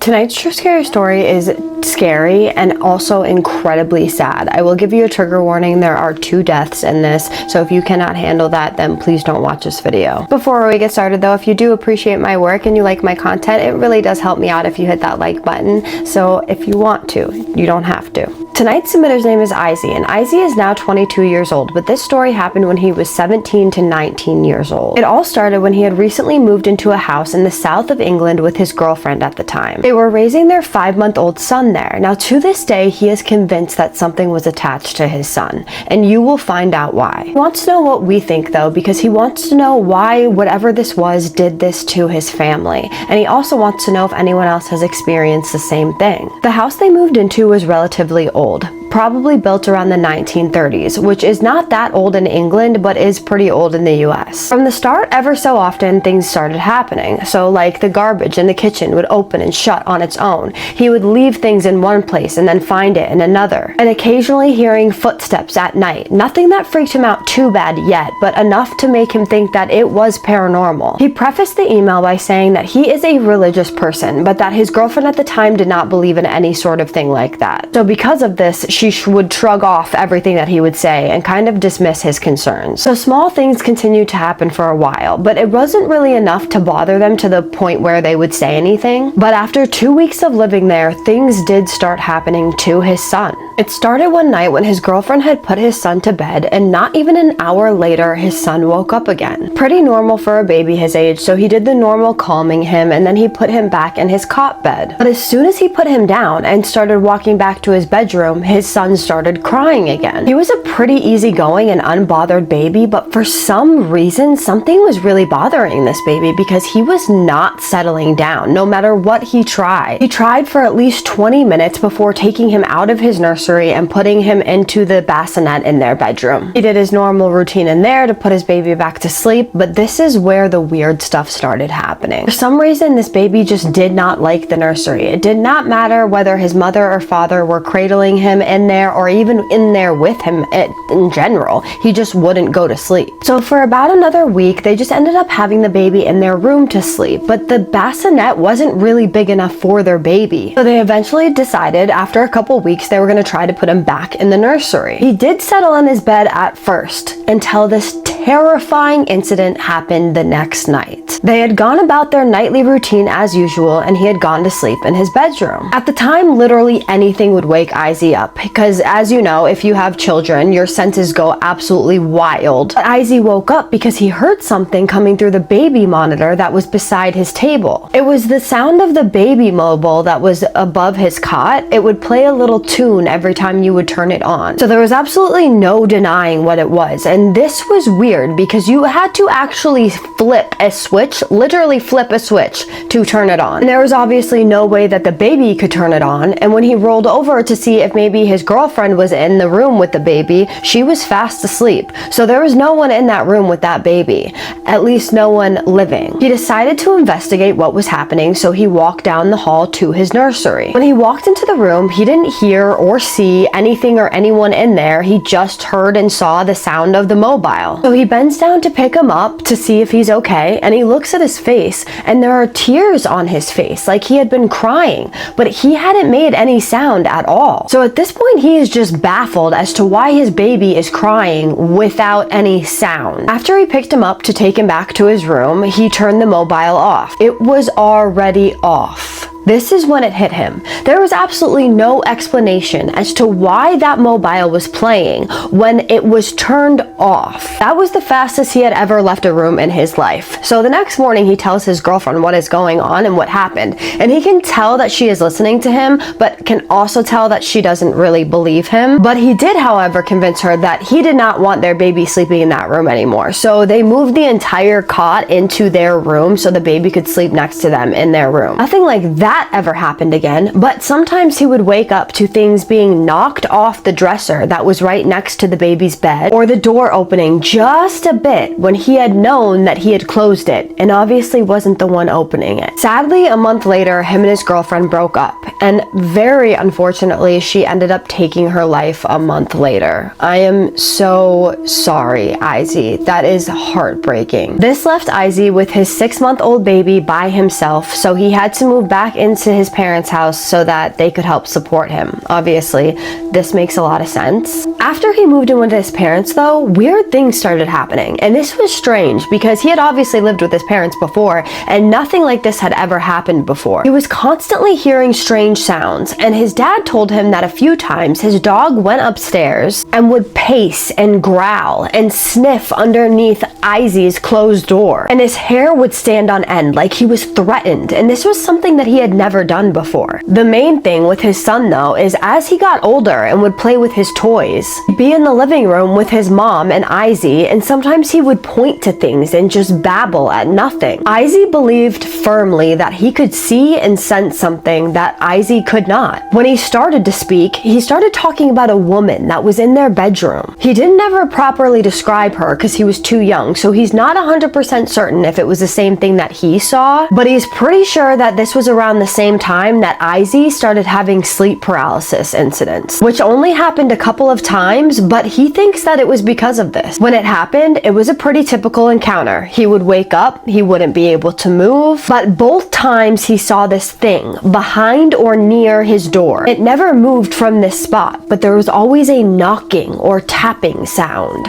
Tonight's true scary story is scary and also incredibly sad. I will give you a trigger warning. There are 2 deaths in this, so if you cannot handle that, then please don't watch this video. Before we get started though, if you do appreciate my work and you like my content, it really does help me out if you hit that like button. So if you want to, you don't have to. Tonight's submitter's name is Izzy, and Izzy is now 22 years old, but this story happened when he was 17 to 19 years old. It all started when he had recently moved into a house in the south of England with his girlfriend at the time. They were raising their 5-month-old son there. Now to this day, he is convinced that something was attached to his son, and you will find out why. He wants to know what we think though, because he wants to know why whatever this was did this to his family, and he also wants to know if anyone else has experienced the same thing. The house they moved into was relatively old, probably built around the 1930s, which is not that old in England, but is pretty old in the US. From the start, ever so often, things started happening. So like the garbage in the kitchen would open and shut on its own. He would leave things in one place and then find it in another. And occasionally hearing footsteps at night. Nothing that freaked him out too bad yet, but enough to make him think that it was paranormal. He prefaced the email by saying that he is a religious person, but that his girlfriend at the time did not believe in any sort of thing like that. So because of this, she would shrug off everything that he would say and kind of dismiss his concerns. So small things continued to happen for a while, but it wasn't really enough to bother them to the point where they would say anything. But after 2 weeks of living there, things did start happening to his son. It started one night when his girlfriend had put his son to bed, and not even an hour later, his son woke up again. Pretty normal for a baby his age, so he did the normal calming him, and then he put him back in his cot bed. But as soon as he put him down and started walking back to his bedroom, his son started crying again. He was a pretty easygoing and unbothered baby, but for some reason, something was really bothering this baby because he was not settling down, no matter what he tried. He tried for at least 20 minutes before taking him out of his nursery and putting him into the bassinet in their bedroom. He did his normal routine in there to put his baby back to sleep, but this is where the weird stuff started happening. For some reason, this baby just did not like the nursery. It did not matter whether his mother or father were cradling him in there or even in there with him in general. He just wouldn't go to sleep. So for about another week, they just ended up having the baby in their room to sleep, but the bassinet wasn't really big enough for their baby. So they eventually decided after a couple weeks they were going to try to put him back in the nursery. He did settle in his bed at first until this terrifying incident happened the next night. They had gone about their nightly routine as usual, and he had gone to sleep in his bedroom. At the time, literally anything would wake Izzy up, because as you know, if you have children, your senses go absolutely wild. But Izzy woke up because he heard something coming through the baby monitor that was beside his table. It was the sound of the baby mobile that was above his cot. It would play a little tune every time you would turn it on. So there was absolutely no denying what it was, and this was weird because you had to actually flip a switch, literally flip a switch to turn it on. And there was obviously no way that the baby could turn it on, and when he rolled over to see if maybe his girlfriend was in the room with the baby, she was fast asleep. So there was no one in that room with that baby, at least no one living. He decided to investigate what was happening, so he walked down the hall to his nursery. When he walked into the room, he didn't hear or see anything or anyone in there. He just heard and saw the sound of the mobile. So he bends down to pick him up to see if he's okay, and he looks at his face, and there are tears on his face, like he had been crying, but he hadn't made any sound at all. So at this point, he is just baffled as to why his baby is crying without any sound. After he picked him up to take him back to his room, he turned the mobile off. It was already off. This is when it hit him. There was absolutely no explanation as to why that mobile was playing when it was turned off. That was the fastest he had ever left a room in his life. So the next morning he tells his girlfriend what is going on and what happened. And he can tell that she is listening to him, but can also tell that she doesn't really believe him. But he did, however, convince her that he did not want their baby sleeping in that room anymore. So they moved the entire cot into their room so the baby could sleep next to them in their room. Nothing like that ever happened again, but sometimes he would wake up to things being knocked off the dresser that was right next to the baby's bed, or the door opening just a bit when he had known that he had closed it and obviously wasn't the one opening it. Sadly, a month later, him and his girlfriend broke up, and very unfortunately, she ended up taking her life a month later. I am so sorry, Izzy. That is heartbreaking. This left Izzy with his 6-month-old baby by himself, so he had to move back into his parents' house so that they could help support him. Obviously, this makes a lot of sense. After he moved in with his parents, though, weird things started happening, and this was strange because he had obviously lived with his parents before, and nothing like this had ever happened before. He was constantly hearing strange sounds, and his dad told him that a few times his dog went upstairs and would pace and growl and sniff underneath Izzy's closed door, and his hair would stand on end like he was threatened, and this was something that he had never done before. The main thing with his son, though, is as he got older and would play with his toys, he'd be in the living room with his mom and Izzy, and sometimes he would point to things and just babble at nothing. Izzy believed firmly that he could see and sense something that Izzy could not. When he started to speak, he started talking about a woman that was in their bedroom. He didn't ever properly describe her because he was too young, so he's not 100% certain if it was the same thing that he saw, but he's pretty sure that this was around the same time that Izzy started having sleep paralysis incidents, which only happened a couple of times, but he thinks that it was because of this. When it happened, it was a pretty typical encounter. He would wake up, he wouldn't be able to move, but both times he saw this thing behind or near his door. It never moved from this spot, but there was always a knocking or tapping sound.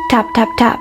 Tap, tap, tap.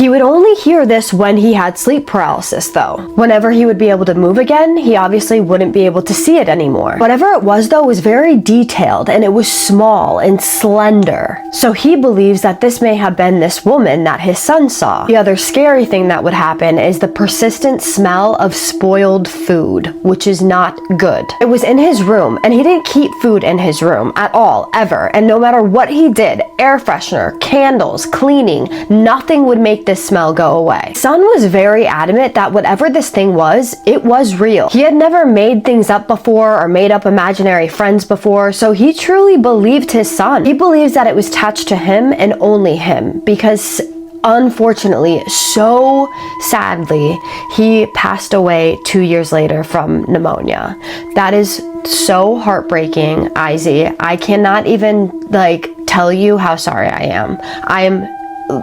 He would only hear this when he had sleep paralysis, though. Whenever he would be able to move again, he obviously wouldn't be able to see it anymore. Whatever it was, though, was very detailed, and it was small and slender. So he believes that this may have been this woman that his son saw. The other scary thing that would happen is the persistent smell of spoiled food, which is not good. It was in his room, and he didn't keep food in his room at all, ever. And no matter what he did, air freshener, candles, cleaning, nothing would make this smell go away. Son was very adamant that whatever this thing was, it was real. He had never made things up before or made up imaginary friends before, so he truly believed his son. He believes that it was attached to him and only him because unfortunately, so sadly, he passed away 2 years later from pneumonia. That is so heartbreaking, Izzy. I cannot even tell you how sorry I am.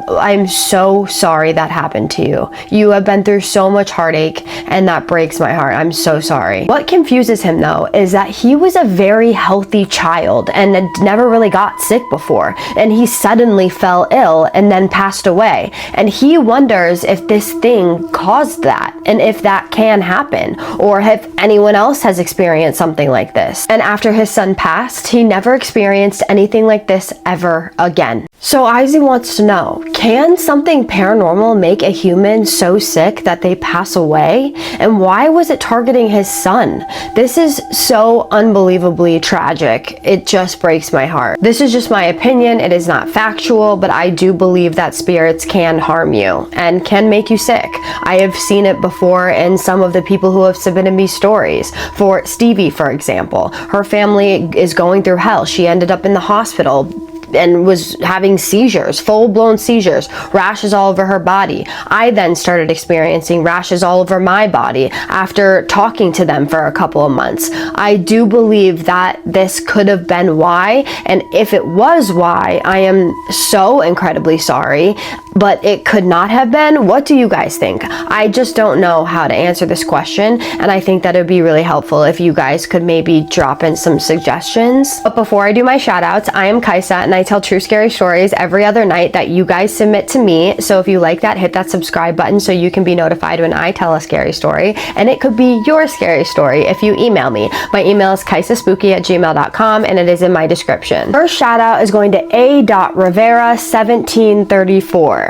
I'm so sorry that happened to you. You have been through so much heartache, and that breaks my heart. I'm so sorry. What confuses him, though, is that he was a very healthy child and had never really got sick before, and he suddenly fell ill and then passed away. And he wonders if this thing caused that, and if that can happen, or if anyone else has experienced something like this. And after his son passed, he never experienced anything like this ever again. So Izzy wants to know, can something paranormal make a human so sick that they pass away? And why was it targeting his son? This is so unbelievably tragic. It just breaks my heart. This is just my opinion. It is not factual, but I do believe that spirits can harm you and can make you sick. I have seen it before in some of the people who have submitted me stories. For Stevie, for example, her family is going through hell. She ended up in the hospital and was having seizures, full-blown seizures, rashes all over her body. I then started experiencing rashes all over my body after talking to them for a couple of months. I do believe that this could have been why, and if it was why, I am so incredibly sorry, but it could not have been. What do you guys think? I just don't know how to answer this question, and I think that it would be really helpful if you guys could maybe drop in some suggestions. But before I do my shout outs, I am Kaisa, and I tell true scary stories every other night that you guys submit to me. So if you like that, hit that subscribe button so you can be notified when I tell a scary story, and it could be your scary story if you email me. My email is kaisaspooky@gmail.com, and it is in my description. First shout out is going to A.Rivera1734.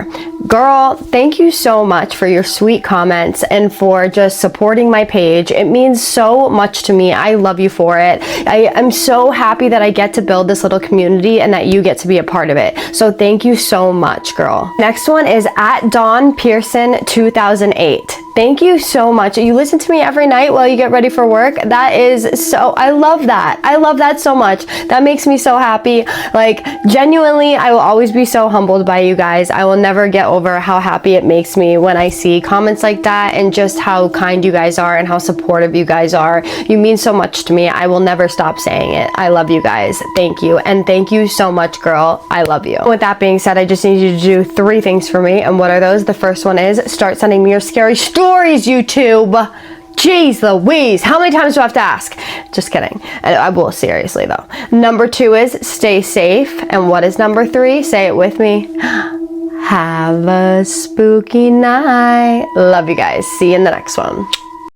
Girl, thank you so much for your sweet comments and for just supporting my page. It means so much to me. I love you for it. I'm so happy that I get to build this little community and that you get to be a part of it. So thank you so much, girl. Next one is @DawnPearson2008. Thank you so much. You listen to me every night while you get ready for work. That is so, I love that. I love that so much. That makes me so happy. Like, genuinely, I will always be so humbled by you guys. I will never get over how happy it makes me when I see comments like that and just how kind you guys are and how supportive you guys are. You mean so much to me. I will never stop saying it. I love you guys. Thank you. And thank you so much, girl. I love you. With that being said, I just need you to do 3 things for me. And what are those? The first one is start sending me your scary stories, YouTube. Jeez Louise, how many times do I have to ask? Just kidding. I will, seriously though. Number 2 is stay safe. And what is number 3? Say it with me. Have a spooky night. Love you guys. See you in the next one.